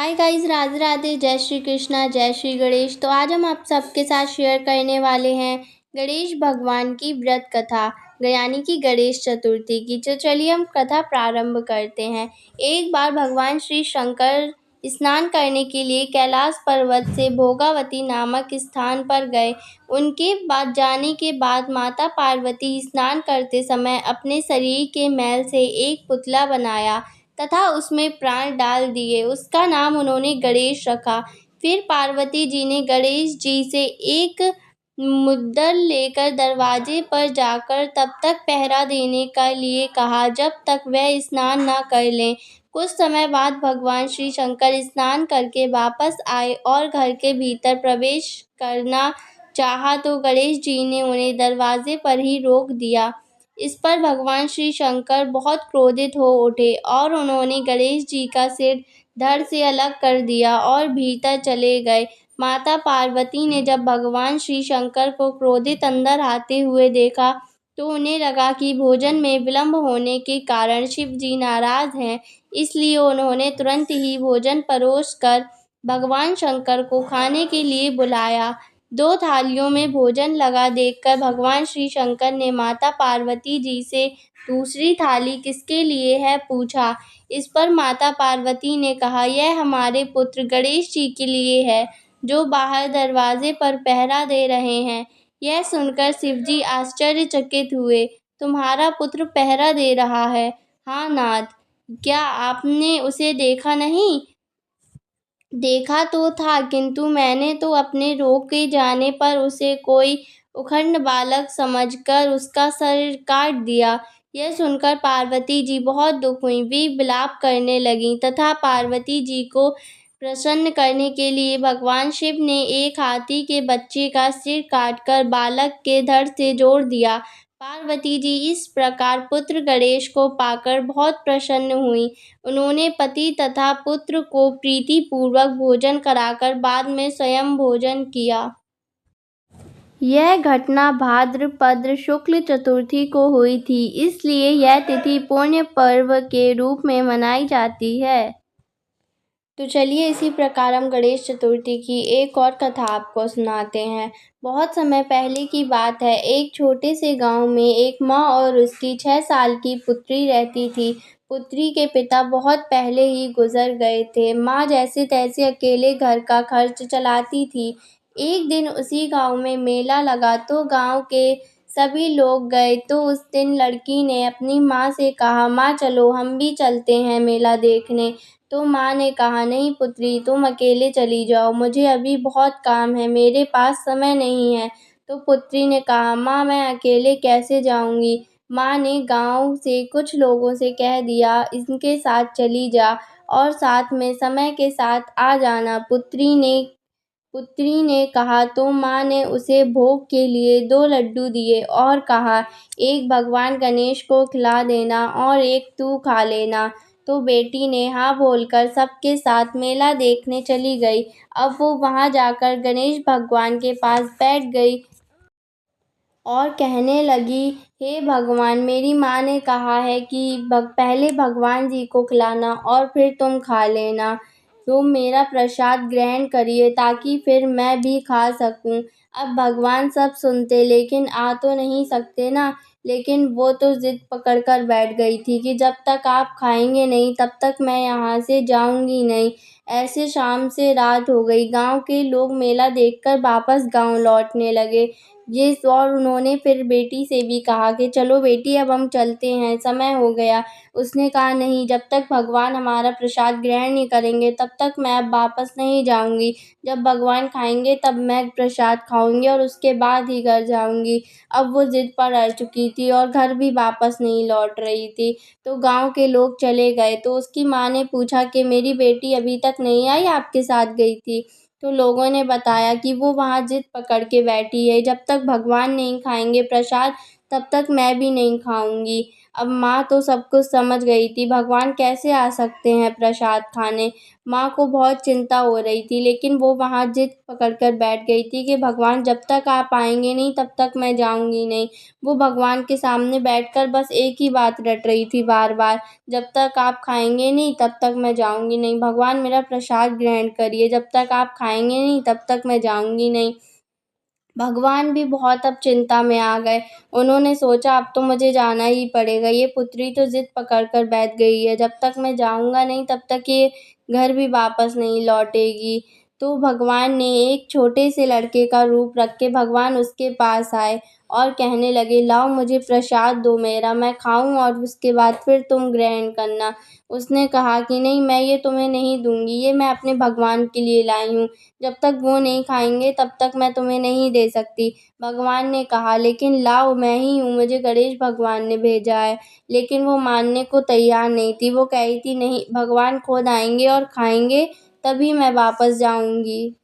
Hi guys, Radhe Radhe, जय श्री कृष्णा, जय श्री गणेश। तो आज हम आप सबके साथ शेयर करने वाले हैं गणेश भगवान की व्रत कथा, यानी कि गणेश चतुर्थी की। तो चलिए हम कथा प्रारंभ करते हैं। एक बार भगवान श्री शंकर स्नान करने के लिए कैलाश पर्वत से भोगावती नामक स्थान पर गए। उनके बाद जाने के बाद माता पार्वती स्नान करते समय अपने शरीर के मैल से एक पुतला बनाया तथा उसमें प्राण डाल दिए। उसका नाम उन्होंने गणेश रखा। फिर पार्वती जी ने गणेश जी से एक मुद्दल लेकर दरवाजे पर जाकर तब तक पहरा देने के लिए कहा जब तक वह स्नान न कर लें। कुछ समय बाद भगवान श्री शंकर स्नान करके वापस आए और घर के भीतर प्रवेश करना चाहा तो गणेश जी ने उन्हें दरवाजे पर ही रोक दिया। इस पर भगवान श्री शंकर बहुत क्रोधित हो उठे और उन्होंने गणेश जी का सिर धड़ से अलग कर दिया और भीतर चले गए। माता पार्वती ने जब भगवान श्री शंकर को क्रोधित अंदर आते हुए देखा तो उन्हें लगा कि भोजन में विलंब होने के कारण शिव जी नाराज हैं, इसलिए उन्होंने तुरंत ही भोजन परोसकर भगवान शंकर को खाने के लिए बुलाया। 2 थालियों में भोजन लगा देखकर भगवान श्री शंकर ने माता पार्वती जी से दूसरी थाली किसके लिए है पूछा। इस पर माता पार्वती ने कहा, यह हमारे पुत्र गणेश जी के लिए है, जो बाहर दरवाजे पर पहरा दे रहे हैं। यह सुनकर शिवजी आश्चर्यचकित हुए। तुम्हारा पुत्र पहरा दे रहा है? हाँ नाथ, क्या आपने उसे देखा नहीं? देखा तो था, किंतु मैंने तो अपने रोके जाने पर उसे कोई उखंड बालक समझकर उसका सर काट दिया। यह सुनकर पार्वती जी बहुत दुख हुई। वे विलाप करने लगीं तथा पार्वती जी को प्रसन्न करने के लिए भगवान शिव ने एक हाथी के बच्चे का सिर काटकर बालक के धड़ से जोड़ दिया। पार्वती जी इस प्रकार पुत्र गणेश को पाकर बहुत प्रसन्न हुई। उन्होंने पति तथा पुत्र को प्रीतिपूर्वक भोजन कराकर बाद में स्वयं भोजन किया। यह घटना भाद्रपद शुक्ल चतुर्थी को हुई थी, इसलिए यह तिथि पुण्य पर्व के रूप में मनाई जाती है। तो चलिए इसी प्रकार हम गणेश चतुर्थी की एक और कथा आपको सुनाते हैं। बहुत समय पहले की बात है। एक छोटे से गांव में एक माँ और उसकी 6 साल की पुत्री रहती थी। पुत्री के पिता बहुत पहले ही गुजर गए थे। माँ जैसे तैसे अकेले घर का खर्च चलाती थी। एक दिन उसी गांव में मेला लगा तो गांव के सभी लोग गए। तो उस दिन लड़की ने अपनी माँ से कहा, माँ चलो हम भी चलते हैं मेला देखने। तो माँ ने कहा, नहीं पुत्री, तुम अकेले चली जाओ, मुझे अभी बहुत काम है, मेरे पास समय नहीं है। तो पुत्री ने कहा, माँ मैं अकेले कैसे जाऊंगी? माँ ने गांव से कुछ लोगों से कह दिया, इनके साथ चली जा और साथ में समय के साथ आ जाना। पुत्री ने कहा तो माँ ने उसे भोग के लिए 2 लड्डू दिए और कहा, एक भगवान गणेश को खिला देना और एक तू खा लेना। तो बेटी ने हाँ बोलकर सबके साथ मेला देखने चली गई। अब वो वहाँ जाकर गणेश भगवान के पास बैठ गई और कहने लगी, हे भगवान, मेरी माँ ने कहा है कि पहले भगवान जी को खिलाना और फिर तुम खा लेना। तो मेरा प्रसाद ग्रहण करिए ताकि फिर मैं भी खा सकूं। अब भगवान सब सुनते लेकिन आ तो नहीं सकते ना। लेकिन वो तो जिद पकड़ कर बैठ गई थी कि जब तक आप खाएंगे नहीं तब तक मैं यहाँ से जाऊंगी नहीं। ऐसे शाम से रात हो गई। गांव के लोग मेला देखकर वापस गांव लौटने लगे। और उन्होंने फिर बेटी से भी कहा कि चलो बेटी अब हम चलते हैं, समय हो गया। उसने कहा, नहीं, जब तक भगवान हमारा प्रसाद ग्रहण नहीं करेंगे तब तक मैं अब वापस नहीं जाऊंगी। जब भगवान खाएंगे तब मैं प्रसाद खाऊंगी और उसके बाद ही घर जाऊंगी। अब वो जिद पर अड़ चुकी थी और घर भी वापस नहीं लौट रही थी। तो गांव के लोग चले गए। तो उसकी माँ ने पूछा कि मेरी बेटी अभी तक नहीं आई, आपके साथ गई थी? तो लोगों ने बताया कि वो वहाँ जिद पकड़ के बैठी है, जब तक भगवान नहीं खाएंगे प्रसाद तब तक मैं भी नहीं खाऊंगी। अब माँ तो सब कुछ समझ गई थी, भगवान कैसे आ सकते हैं प्रसाद खाने। माँ को बहुत चिंता हो रही थी, लेकिन वो वहाँ जिद पकड़कर बैठ गई थी कि भगवान जब तक आप आएंगे नहीं तब तक मैं जाऊंगी नहीं। वो भगवान के सामने बैठकर बस एक ही बात रट रही थी बार बार, जब तक आप खाएंगे नहीं तब तक मैं जाऊंगी नहीं। भगवान मेरा प्रसाद ग्रहण करिए, जब तक आप खाएंगे नहीं तब तक मैं जाऊंगी नहीं। भगवान भी बहुत अब चिंता में आ गए। उन्होंने सोचा अब तो मुझे जाना ही पड़ेगा, ये पुत्री तो जिद पकड़ कर बैठ गई है, जब तक मैं जाऊंगा नहीं तब तक ये घर भी वापस नहीं लौटेगी। तो भगवान ने एक छोटे से लड़के का रूप रख के भगवान उसके पास आए और कहने लगे, लाओ मुझे प्रसाद दो मेरा, मैं खाऊं और उसके बाद फिर तुम ग्रहण करना। उसने कहा कि नहीं, मैं ये तुम्हें नहीं दूंगी, ये मैं अपने भगवान के लिए लाई हूँ, जब तक वो नहीं खाएंगे तब तक मैं तुम्हें नहीं दे सकती। भगवान ने कहा, लेकिन लाओ, मैं ही हूँ, मुझे गणेश भगवान ने भेजा है। लेकिन वो मानने को तैयार नहीं थी। वो कही थी, नहीं, भगवान खुद आएंगे और खाएंगे, तभी मैं वापस जाऊंगी।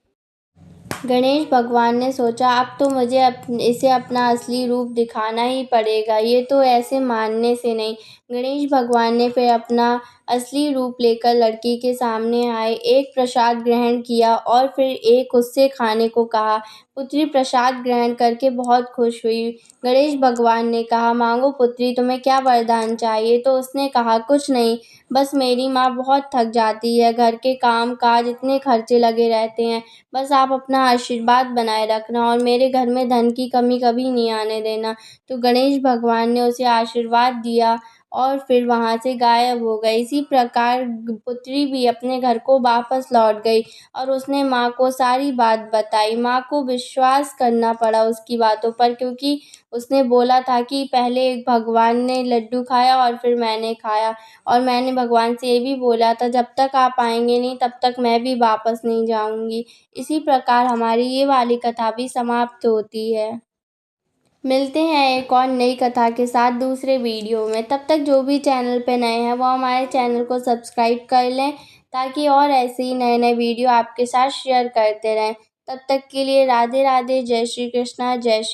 गणेश भगवान ने सोचा अब तो मुझे इसे अपना असली रूप दिखाना ही पड़ेगा, ये तो ऐसे मानने से नहीं। गणेश भगवान ने फिर अपना असली रूप लेकर लड़की के सामने आए, एक प्रसाद ग्रहण किया और फिर एक उससे खाने को कहा। पुत्री प्रसाद ग्रहण करके बहुत खुश हुई। गणेश भगवान ने कहा, मांगो पुत्री, तुम्हें क्या वरदान चाहिए। तो उसने कहा, कुछ नहीं, बस मेरी माँ बहुत थक जाती है, घर के काम काज इतने खर्चे लगे रहते हैं, बस आप अपना आशीर्वाद बनाए रखना और मेरे घर में धन की कमी कभी नहीं आने देना। तो गणेश भगवान ने उसे आशीर्वाद दिया और फिर वहाँ से गायब हो गए। इसी प्रकार पुत्री भी अपने घर को वापस लौट गई और उसने माँ को सारी बात बताई। माँ को विश्वास करना पड़ा उसकी बातों पर, क्योंकि उसने बोला था कि पहले भगवान ने लड्डू खाया और फिर मैंने खाया, और मैंने भगवान से ये भी बोला था जब तक आप आएंगे नहीं तब तक मैं भी वापस नहीं जाऊंगी। इसी प्रकार हमारी ये वाली कथा भी समाप्त होती है। मिलते हैं एक और नई कथा के साथ दूसरे वीडियो में। तब तक जो भी चैनल पे नए हैं वो हमारे चैनल को सब्सक्राइब कर लें, ताकि और ऐसे ही नए नए वीडियो आपके साथ शेयर करते रहें। तब तक के लिए राधे राधे, जय श्री कृष्णा, जय श्री।